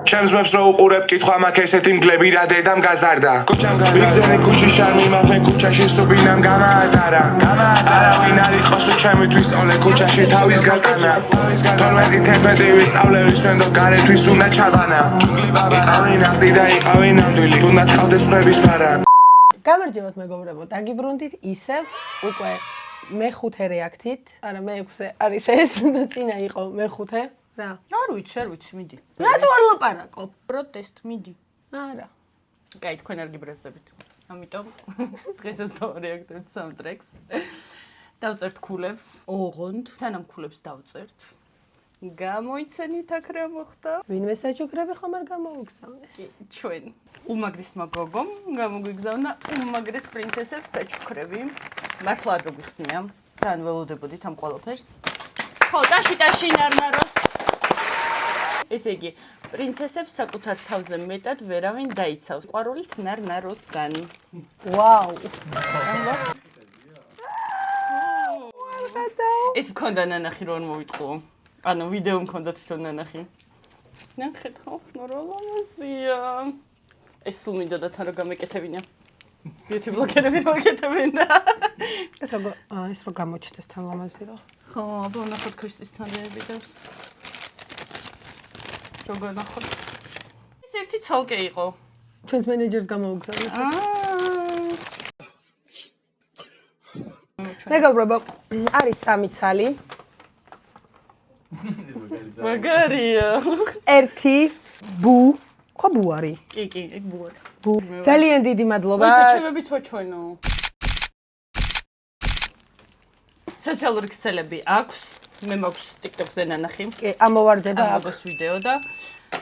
ჩემს მეფს რო უყურებ კითხვა მაქვს ესეთი მგლები რა დედამ გაზარდა ქუჩამ გაზარდა ქუჩის შარმი მაქვს ქუჩაში სუბინამ გამაატარა არავინ არ იყოს ჩემთვის ოლე ქუჩაში თავის გატანა 12-11 ვისწავლების ვენდო გარეთთვის უნდა ჩაბანა იყავი ნახტი და იყავი ნამდვილი თუნდაც ყავდეს ხვების ფარა გამარჯობათ მეგობრებო დაგიბრუნდით ისევ უკვე მეხუთე რეაქტით არა მეექვსე არის ეს და წინა იყო მეხუთე რა არ ვიცი მიდი რატო არ ლაპარაკობ პროტესტ მიდი არა კაი თქვენ არ გიბრაზდებით ამიტომ დღესაც დავარეაქტებთ სამ ტრეკს დავწერთ ქულებს ოღონდ სანამ ქულებს დავწერთ გამოიცენით აქ რა მოხდა ვინმე საჩუქრები ხომ არ გამოუგზავნეს ჩვენ უმაგრისმა გოგომ გამოგვიგზავნა უმაგრეს პრინცესებს საჩუქრები მართლა არ გიხსნია ძალიან ველოდებოდით ამ ყველაფერს ხო ტაში ნარნაროს ესე იგი პრინცესებს საკუთარ თავზე მეტად ვერავინ დაიცავს ყვარულით ნარნაროსგან ვაუ ეს მქონდა ნანახი რომ მოვიტყუო ანუ ვიდეო მქონდა თვითონ ნანახი ნახეთ ხო რა ლამაზია ეს სულ მინდოდა თან რომ გამეკეთებინა ბიუთი ბლოგერები მოგეკეთებინა ეს რო გამოჩნდეს თან ლამაზი რა ხო აბა ნახოთ ქრისტესთან ვიდეოს როგორ ნახოთ ეს ერთი ცალკე იყო ჩვენს მენეჯერს გამოუგზავნეს მეგობრებო არის სამი ცალი მაგარია ერთი ბუ ხო ბუ არის კი ეგ ბუ არის ბუ ძალიან დიდი მადლობა მოიწევები ჩვენო სოციალური ქსელები აქვს მე მაქვს TikTok-ზე ნანახი კი ამოვარდება აქვს ვიდეო და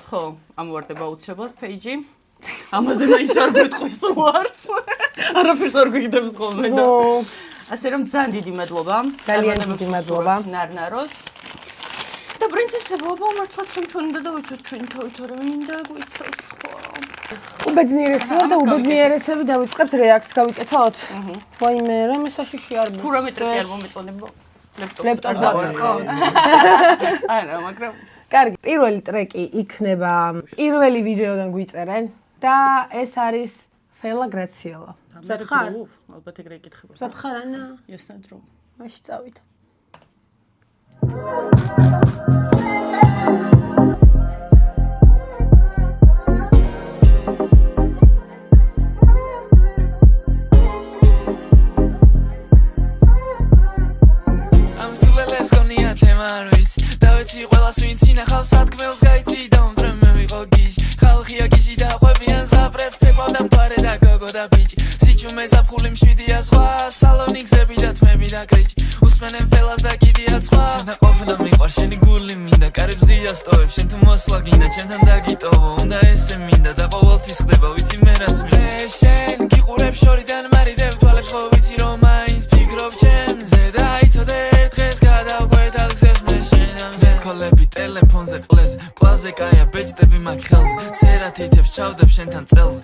ხო ამოვარდება უცებად პეიჯი ამაზე მაინც არ გვიტყვის უარს არაფერს არ გვიგდებს ხოლმე და ასე რომ ძალიან დიდი მადლობა ძალიან დიდი მადლობა ნარნაროს და პრინცესებო მართლა ჩვენ უნდა დავიცოთ ჩვენი თავით რა მინდა გვიცოს ხო უბედნიერესი ვარ და უბედნიერესები დავიწყებთ რეაქტს გავიკეთოთ ვაიმე რა მესაშიში არ თუ რა მეტრიკი არ მომეწონებო ლეპტოპს დავიყავ არა მაგრამ კარგი პირველი ტრეკი იქნება პირველი ვიდეოდან გვიწერენ და ეს არის ფელა გრაციელა სათხარ ალბათ ეგრე იკითხება სათხარ ანა ესნადრო მაშინ წავით დავეცი ყველას ვინც ინახავს სათქმელს გაიცი და უმტრემე ვიყო გიჟი ხალხია გიჟი და ყვებიან ზღაპრებს ცეკვავდა მთვარე და გოგო და ბიჭი სიჩუმე ზაფხული მშვიდია ზღვა სალონიკზები და თმები და კრიჭი უსმენენ ფელას და კიდია სხვა და ყოფილა მიყვარ შენი გული მინდა კარებს დიასტოვებ შენ თუ მოსვლა გინდა ჩემთან დაგიტოვო უნდა ესე მინდა და ყოველთვის ხდება ვიცი მე რაც მინდა შენ გიყურებ შორიდან მარიდებ თვალებს ხო ვიცი რომ მაინც ფიქრობ ჩემზე და იცოდე ერთ დღეს გადავკვეთ ალგზებს მე კოლები ტელეფონზე ყლეზე პლაზე კაია ბეჭდები მაგ ხელზე წერა თითებს ჩავდებ შენთან წელზე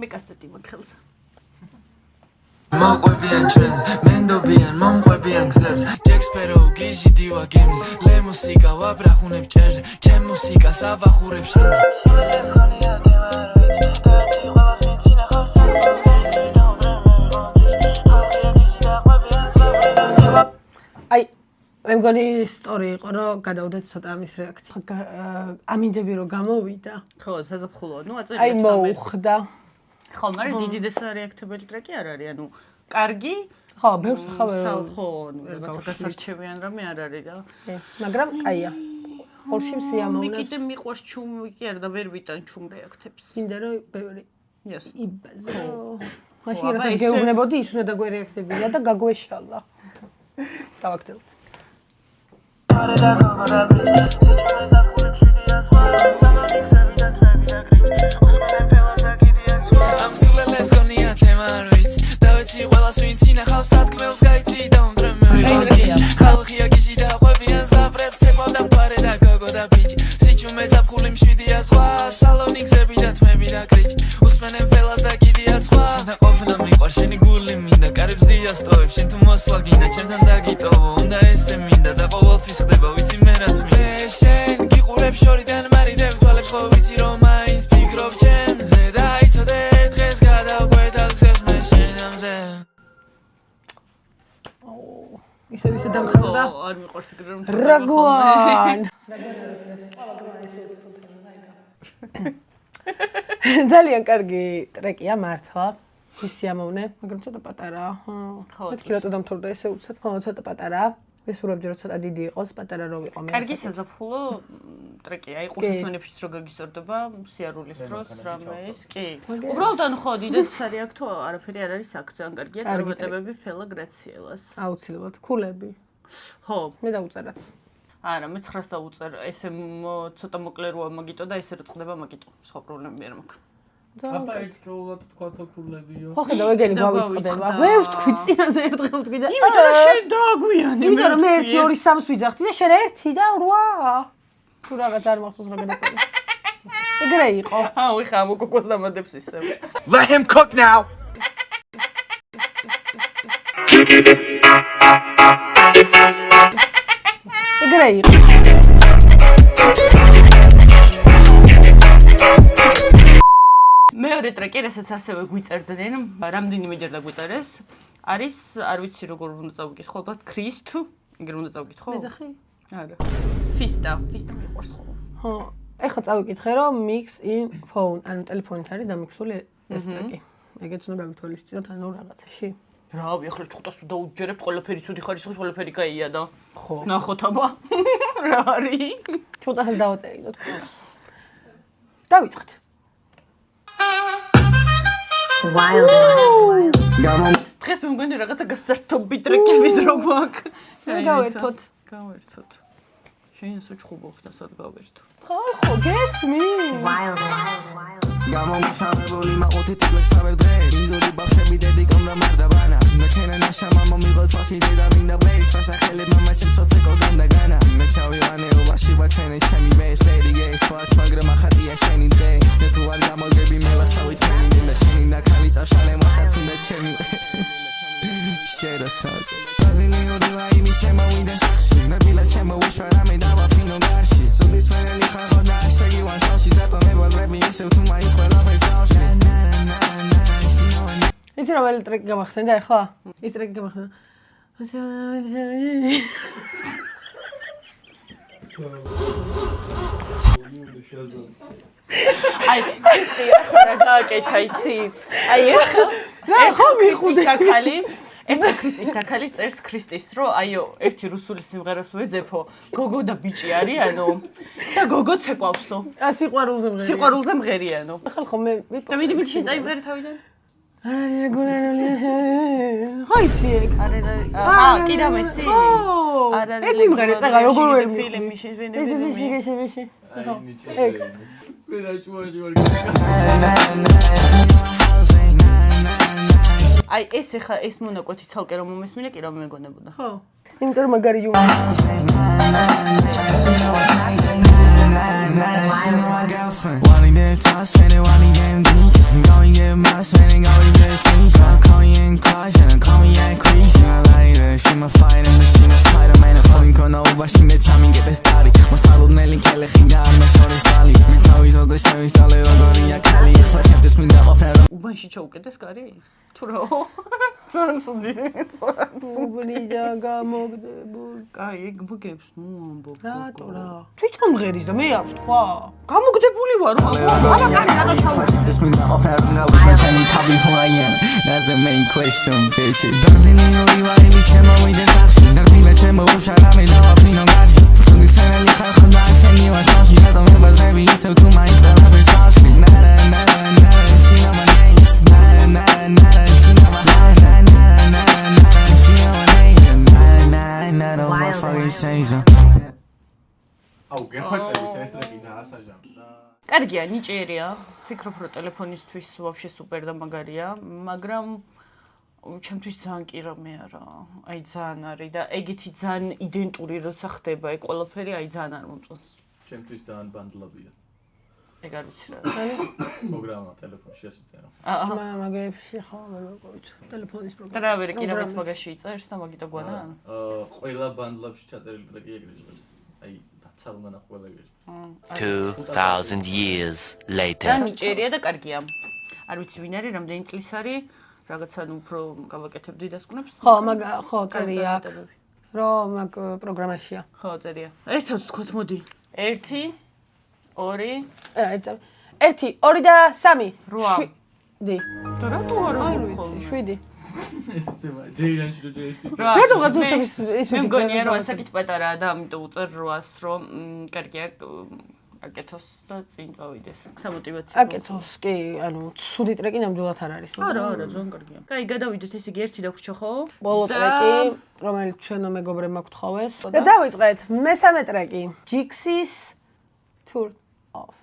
მე კასტეტი მაგ ხელზე მოყვებიან ჩვენს მენდობიან მომყვებიან გზებს ჯექსპერო გიჟი დივა გემს ლე მუსიკა ვაბრახუნებ ჭერზე ჩემ მუსიკას ავახურებ შენზე შულელებს გონია დევარვიც დავეცი ყველას ვინც ინახავს სათქმელს გაიცი და უმტრემე ვიყო გიჟი ხალხია გიჟი და ყვებიან ზღაპრებს აი მე მგონი სწორი იყო რომ გადავდეთ ცოტა ამის რეაქცია ამინდები რომ გამოვიდა ხო საზაფხულო ნუ აწერია აი მოუხდა ხო მაგრამ დიდი დესარეაქტებელი ტრეკი არ არის ანუ კარგი ხო ბევრს ხო ხო ნუ რაღაცა გასარჩევიან რამე არ არის რა მაგრამ კაია ხორში სიამოვნებს მე კიდე მიყვარს ჩუმი კი არა და ვერ ვიტან ჩუმ რეაქტებს მინდა რომ ბევრი yes იბაზე მაშინ რასაც გეუბნებოდი ის უნდა დაგვარეაქტებინა და გაგვეშალა დავაგრძელოთ Pare da gogo da bitch სიჩუმე ზაფხული მშვიდია ზღვა სალონიკზები და თმები და კრიჭი უსმენენ ფელას და კიდია სხვა ამ სულელებს გონია თემა არ ვიცი დავეცი ყველას ვინც ინახავს სათქმელს გაიცი და უმტრემე ვიყო გიჟი ხალხია გიჟი და ყვებიან ზღაპრებს ცეკვავდა მთვარე და გოგო და ბიჭი სიჩუმე ზაფხული მშვიდია ზღვა სალონიკზები და თმები და კრიჭი უსმენენ ფელას და კიდია სხვა და ყოფილა მიყვარ შენი გული მინდა კარებს დიასტოვებ შენ თუ მოსვლა გინდა ჩემთან დაგიტოვო უნდა ესე მინდა და ყოველთვის ხდება ვიცი მე რაც მინდა შენ გიყურებ შორიდან მარიდებ თვალებს ხო ვიცი რომ მაინც ფიქრობ ჩემზე და იცოდე დღეს გადავკვეთა გზებს მე შენამზე ისევ დამთავრდა არ მიყვარს ეგრე რომ რაგვან ძალიან კარგი ტრეკია მართლა ის სიამოვნე მაგრამ ცოტა პატარაა მეთქი რატო დამთავრდა ესე უცებ ხო ცოტა პატარაა ვისურვებდი რომ ცოტა დიდი იყოს პატარა რო ვიყო მე კარგი საზაფხულო ტრეკია აი ყურსასმენებშიც რო გაგისორდება სიარულის დროს რამე ის კი უბრალოდ ან ხო დიდად არის აქ თუ არაფერი არ არის აქ ძალიან კარგია წარმატებები ფელა გრაციელას აუცილებლად ქულები ხო მე დავუწერაც არა მე 900 დავუწერ ესე ცოტა მოკლე როა მაგიტო და ესე რო წყდება მაგიტო სხვა პრობლემები არ მაქვს აბა ერთდროულად თქვა თქულებიო. ხო ხედავ ეგენი გავიწყდება. ვერ ვთქვი წინაზე ერთხელ ვთქვი და იმიტომ რომ შენ დააგვიანე იმიტომ რომ მე 1 2 3 ვიძახდი და შენ 1 და 8 თუ რაღაც არ მახსოვს რა გადაწყვეტი. ეგრე იყო. აუ ხა მოკოკოს დამადებს ისე. Let him cook now. ეგრე იყო. მეორე ტრეკი, რასაც ასევე გვიწერდნენ, რამდენიმეჯერ დაგვიწერეს, არის, არ ვიცი როგორ უნდა წავიკითხო, ალბათ ქრისტ, ეგრე უნდა წავიკითხო? მეძახი? არა. ფისტა მიყვარს ხოლმე. ხო, ეხლა წავიკითხე რომ mix in phone, ანუ ტელეფონით არის დამიქსული ეს ტრეკი. ეგეც უნდა გავითვალისწინოთ ანუ რაღაცაში. რავი, ახლა ჩხუტას თუ დაუჯერებთ, ყველაფერი ცუდი ხარისხის, ყველაფერი კაია და ხო. ნახოთ აბა. რა არის? ჩხუტას დავაწერინო თქო. დავიწყეთ. Wild. დღეს მე მგონი რაღაცა გასართობი ტრეკების რო გვაქვს. გავერთოთ. შენ ისე ჩხუბობ და სად გავერთო. ხო, გესმი. Wild. გამომუშავებული მაყუთი თლებს ავერ დღეს ინძური ბავშვები დედიკომ და მარდაბანა მე ჩენა ნაშამა მომიღო თვალში დედა მინდა ბლეის სასახელებ მამა ჩემს სოცეკო განდაგანა მე ჩავივანე უბაში ვაჩვენე ჩემი ბესტერი გეს ვაჩ მაგრამ ახატია შენი დღე მე თუ არ გამოგები მელასავი ჩვენი მინდა შენი ნაკალი წავშალე მასაც უნდა ჩემი შერასად გაზინი ოდივა იმის შემოვიდა სახში ნებილა ჩემო უშვა რამე დავაფინო გარში სუდის ვერელი ხახო და ასეგი ვან თავში ზატო მე ვაზრები ისევ თუ მაინც ყველაფერს ავში იცი რა ველი ტრეკი გამახსენდა ახლა? ის ტრეკი გამახსენდა. აი, ქრისტი ახლა გააკეთა იცი? აი, ხო მიხუდი თაქალი. ერთი ქრისტის თაქალი წერს ქრისტის, რომ აიო, ერთი რუსული სიმღერას ვეძებო, გოგო და ბიჭი არიანო და გოგო ცეკვავსო. სიყვარულზე მღერია. სიყვარულზე მღერიანო. ახლა ხო მე და მიდი შენ წაიმღერე თავიდან. არა გულანული. ხო იცი ეგ. აა, კი და მესი. არა. ეგ მიმღერე წაღა როგორ ვერ ფილმი შევინე. ეში. ეგ. მე და შუაში ვარ. აი ეს ეხა ეს მონაკვეთი ცალკე რომ მომესმინე კი რა მეგონებოდა. ხო. იმიტომ რომ მაგარი იუმორი. Wanting them toss, spending, wanting them deep. Going get my spending, going get squeeze. I call you and crush, and call me and crease. She my lighter, she my fighter, she my spider man. I'm falling on over, she me charming, get this body. My salud, Nelly, Kelly, Hinga, my short is valley. Me tell you, the show is all over, Goria, Kelly. If I have to swing that off, უბანში ჩაუკედეს კარი? თუ რა? ძალიან სუდი. უბრიდა გამოგდებულ. კაი, ეგ მოგებს ნუ ამბობ. რატო რა? თვითონ მღერის და მე არ ვთქვა. გამოგდებული ვარ. აბა კარი გადაშავა. this mean off that now it's my tiny tabby who I am. That's the main question, bitch. Doesn't need no rewind, we share my way this action. Dar mi la chemo, shara me dava fino gashi. So this time I live on that send you a touch, you know me was heavy, so to my insta love is off. Na she know my name. Na she know my she know my name. Na no motherfucking say so. აუ გეხვეწებით ეს ტრეკინა ასაჟამ. კარგია, ნიჭიერია. ფიქრობ, რომ ტელეფონისთვის ვაფშე სუპერ და მაგარია, მაგრამ ჩემთვის ძალიან კი რამე არა. აი ძალიან არის და ეგეთი ძალიან იდენტური როცა ხდება, ეგ ყველაფერი აი ძალიან არ მომწონს. ჩემთვის ძალიან ბანდლაბია. ეგ არ ვიცი რა. პროგრამა ტელეფონში შეწერა. მაგებში ხო მოვიყვით ტელეფონის პროგრამა. ტრევერი კი რაღაც მაგაში იწერს და მაგიტო გვანა. ყველა ბანდლებში ჩაწერილი ტრეკი ეგრეჟღებს. აი, რაც არ უნდა ნახო ეგრეჟ. 2000 years later. და ნიჭერია და კარგია. არ ვიცი ვინ არის, რამდენი წლის არის, რაღაცა უფრო გავაკეთებდი დასკვნებს. ხო, ხო, წერია აქ. რომ მაგ პროგრამაშია. ხო, წერია. ერთად ვთქვათ, მოდი. 1 2 1 2 და 3 8 დი. და რატო არ ვიცი 7 ეს თემა ჯეილანში რო ჯეილტი. რატომღაც უცებს ის მე მგონია რომ ასაკით პატარაა და ამიტომ უწერ 800-ს რომ კარგია აკეთოს და წინ წავიდეს. სამოტივაციო. აკეთოს, კი, ანუ ცუდი ტრეკი ნამდვილად არ არის. არა, ძონ კარგია. კაი, გადავიდეთ, ესე იგი 1 დაგვრჩა ხო? ბოლო ტრეკი, რომელიც ჩვენო მეგობრებმა გთხოვეს. და დავიწყეთ მესამე ტრეკი. Jix's Tour Off.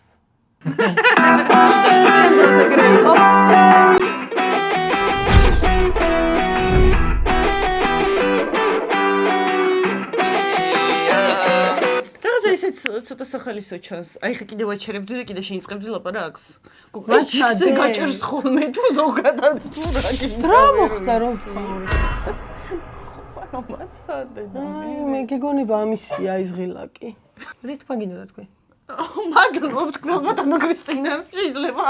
ჩვენ დროს ეგრე იყო. ისეც ცოტა სახელისო ჩანს. აი ხე კიდე ვაჩერებდი და კიდე შეიწყებდი ლაპარაკს. ეს ჯიქსზე გაჭერს ხოლმე თუ ზოგადად თუ რა გინდა. რა მოხდა რომ ფაურის? ხო, მაცადე. მე გიგონება ამისია ის ღილაკი. რა თქვა გინდა თქვი? მადლობ თქვენ ბატონო კრისტინა, შეიძლება?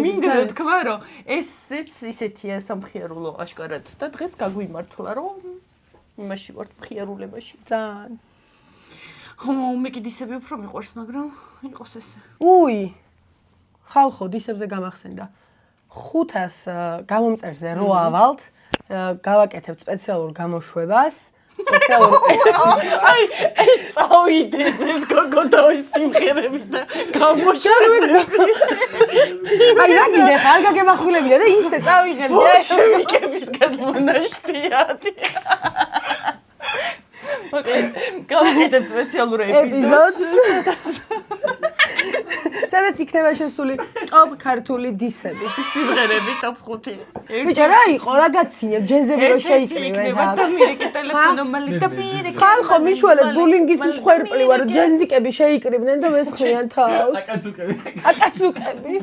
მინდა თქვა რომ ესეც ისეთია სამხიარულო აშკარად და დღეს გაგვიმართლა რომ იმაში ვარ მხიარულებაში. ძალიან მე კი დისები უფრო მიყვარს, მაგრამ იყოს ესე. უი. ხალხო, დისებზე გამახსენდა. 500 გამომწერზე რო ავალთ, გავაკეთებთ სპეციალურ გამოშვებას. სპეციალურ აი, ეს წავიდეს ეს გოგო და ის სიმღერები და გამოშვები. აი, რა გინდა, არ გაგემახვილებია და ისე წავიღებდი. ბოლშევიკებისგან მონაშთია. გავაკეთებ სპეციალურ ეპიზოდს. სადაც იქნება შესული ტოპ ქართული დისები. სიმღერები ტოპ 5. ბიჭა, რა იყო, რა გაცინებ, ჯენზები რო შეიკრიბე. იქნება და მირეკე ტელეფონომალი და პირი. ხალხო, მიშველეთ ბულინგის მსხვერპლი ვარ, ჯენზიკები შეიკრიბნენ და მესხმიან თავს. აკაცუკები. აკაცუკები.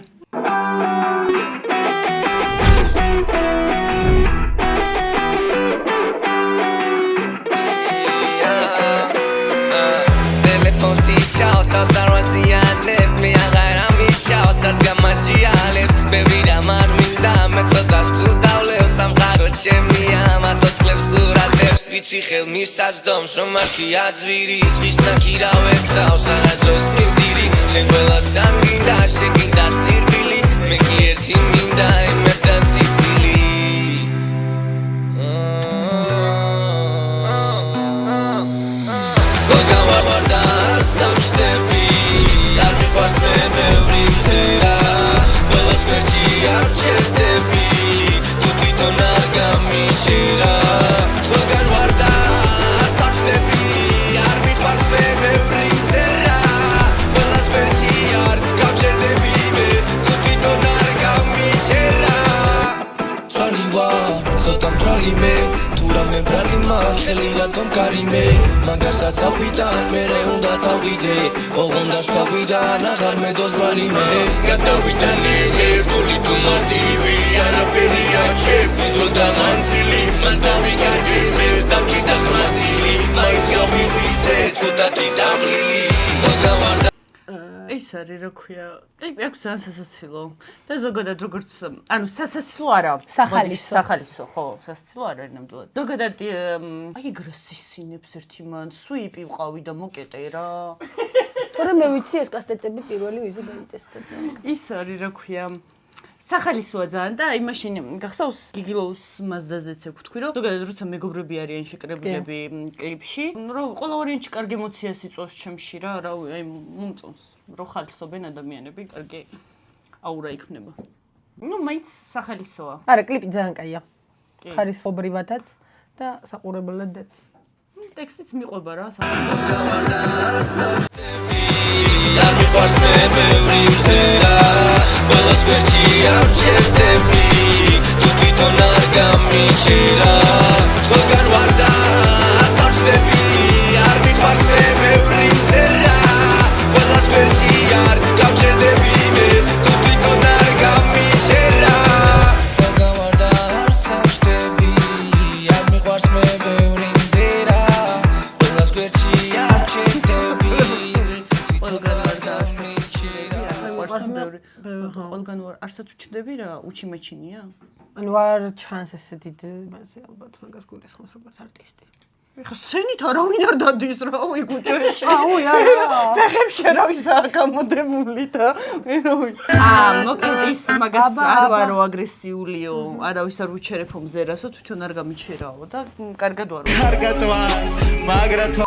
Shout out Sarwazianev me agara mi shout sarz gamajialev bevira marminda metsodas tu davlev samgharo chemia matsotskleb suratevs vitsi khel misadom shromarki adzviris vishna kiravebtavs aladros mivdiri shen gvelas sanginda sheginda sirvili me ki erti minda emerdan sitsili Samshtebi, ar miqvars me mevri mzera Velas berchi ar cherdebi Tu twiton ar gamichera Tvogan varda Samshtebi, ar miqvars me mevri mzera Velas berchi ar gamicherdebi Tu twiton ar gamichera Trali var, zotam trali me Turame brali man, kheli ratom karime Magasadz avvidan, mere უნდა წავიდე ოღონდ დავიდან აღარ მედოს ბრალი მე გადავიდან ერთული თუ მარტივი არაფერია ჩემთვის დრო და მანძილი მან დავიკარგე მე დამჭირდა ხმაზილი მაინც გავივიძე ცოტათი დაღლილი მოგავარდა ეს არის რა ქვია ტიპი აქვს ძალიან სასაცილო და ზოგადად როგორც ანუ სასაცილო არა სახალისო ხო სასაცილო არა ნამდვილად ზოგადად აი გრასისინებს ერთი მან სვიპი ვყავი და მოკეტე რა თორე მე ვიცი ეს კასტეტები პირველი ვიზე დაიტესტებდა ის არის რა ქვია სახალისოა ძალიან და აი მაშინ გახსოვს გიგილოუს მაზდაზეც ვთქვი რომ ზოგადად როცა მეგობრები არიან შეკრებილები კლიპში რომ ყველა ვარიანტი კარგი ემოციას იწვევს ჩემში რა აი მომწონს რო ხალისობენ ადამიანები კარგი აურა იქნება ну მაინც სახალისოა არა კლიპი ძალიან კაია ხარისხობრივადაც და საყურებლადაც ტექსტიც მიყვება რა არ მიყვარს მე ბევრი მზერა ყველას გვერდში არ ჩერდები თუ თვითონ არ გამიჩერა ყველგან ვარ და სარჩდები არ მიყვარს მე ბევრი მზერა ყველას გვერდში არ გავჩერდები ყველგან ვარ არსად უჩნდები რა უჩიმეჩინია ანუ არ ჩანს ესე დიდ მასე ალბათ მაგას გულისხმობს როგორც არტისტი. ეხა სცენით არავინ არ დადის რა ოი კუჩაში აუ არა ფეხებში არავის გამოდებული და მე რა ვიცი მოკლედ ის მაგას არ ვარო აგრესიულიო არავის არ უჩერებო მზერასო თვითონ არ გამიჩერაო და კარგად ვარო კარგად ვარ მაგრად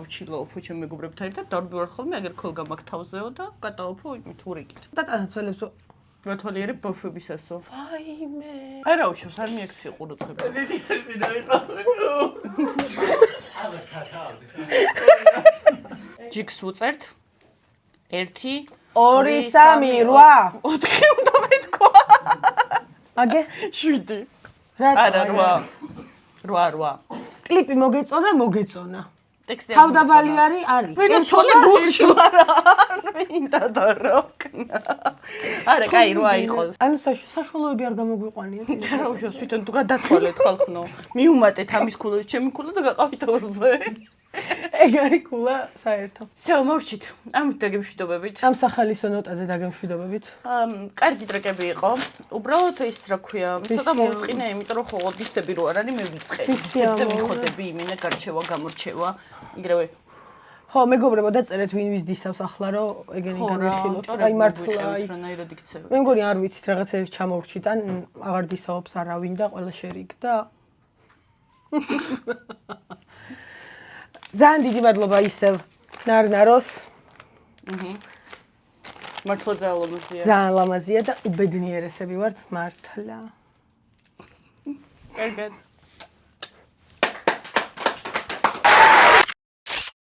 უჩილოო ჩემ მეგობრებთან ერთად დავდივარ ხოლმე აგერ ქოლგა მაგ თავზეო და გადავოფო იმით ურიგით და ტანაცველებს რათვალიერებ ბავშვებისასო ვაიმე არა უშავს არ მიაქცია ყურადღება ჯიქს ვუწერთ 1 2 2 3 8 4 უნდა მეთქვა აგე 7 რა არა 8 კლიპი მოგეწონა ტექსტი თავდაბალი არის ვინც თოლე გულში ვარ მინდა და როკნა არა კაი 8 იყოს ანუ საშუალოები არ გამოგვიყვანიათ რა უშავს თვითონ თუ გადათვალეთ ხალხნო მიუმატეთ ამის ქულა ჩემი ქულა და გაყავით ორზე ეგ არის ქულა საერთო всё მოვჭით ამით დაგემშვიდობებით ამ სახალისო ნოტაზე დაგემშვიდობებით კარგი ტრეკები იყო უბრალოდ ის რა ქვია ცოტა მოვწყინე იმიტომ რომ ხო დისები რო არ არის მე ვიწყე დისებზე ვიხოდები იმენა გარჩევა გამორჩევა იგივე ხო მეგობრებო დაწერეთ ვინ ვის დისავს ახლა რომ ეგენი განვიხილოთ აი მართლა აი რანაირად იქცევი მე მგონი არ ვიცით რაღაცებს ჩამოვრჩით ან აღარ დისაობს არავინ და ყველა შერიგ და ძალიან დიდი მადლობა ისევ ნარნაროს მართლა ძალიან ლამაზია ძალიან ლამაზია და უბედნიერესები ვართ მართლა კარგად